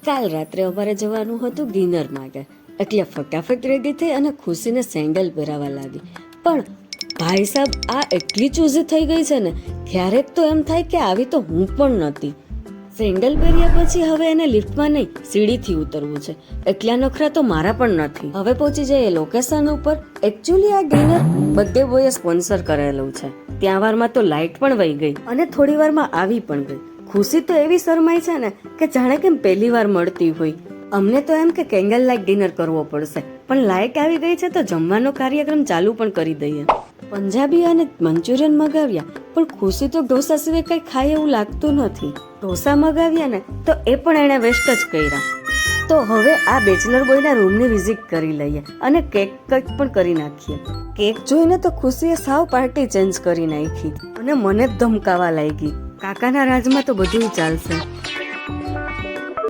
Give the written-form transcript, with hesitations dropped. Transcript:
કાલ રાત્રે અમારે જવાનું હતું ડિનર માટે, એટલે ફટાફટ રેડી થઈ અને ખુશીને સેન્ડલ પહેરાવા લાગી. પણ ભાઈ સાહેબ આ એટલી ચૂઝી થઈ ગઈ છે ને, ક્યારેક તો એમ થાય કે આવી તો હું પણ નહોતી. સેન્ડલ પહેર્યા પછી હવે એને લિફ્ટમાં નહીં સીડીથી ઉતરવું છે. એટલા નખરા તો મારા પણ નથી. હવે પહોંચી જઈએ લોકેશન ઉપર. એકચ્યુઅલી આ ડિનર બર્થડે બોયે સ્પોન્સર કરેલું છે. ત્યાં વારમાં તો લાઇટ પણ વહી ગઈ અને થોડી વારમાં આવી પણ ગઈ. ખુશી તો એવી શરમાઈ છે ને કે જાણે કેમ પહેલી વાર મળતી હોય. અમને તો એમ કે કેન્ડલ લાઇટ ડિનર કરવો પડશે, પણ લાઇટ આવી ગઈ છે તો જમવાનો કાર્યક્રમ ચાલુ પણ કરી દઈએ. પંજાબી અને મંચુરિયન મગાવ્યા, પણ ખુશી તો ઢોસા સિવાય કઈ ખાય એવું લાગતું નથી. ઢોસા મગાવ્યા ને તો એ પણ એણે વેસ્ટ જ કર્યા. તો હવે આ બેચલર બોયના રૂમની વિઝિટ કરી લઈએ અને કેક કટ પણ કરી નાખીએ. કેક જોઈને તો ખુશીએ સાવ પાર્ટી ચેન્જ કરી નાખી અને મને જ ધમકાવા લાગી. કાકાના રાજમાં તો બધું ચાલશે.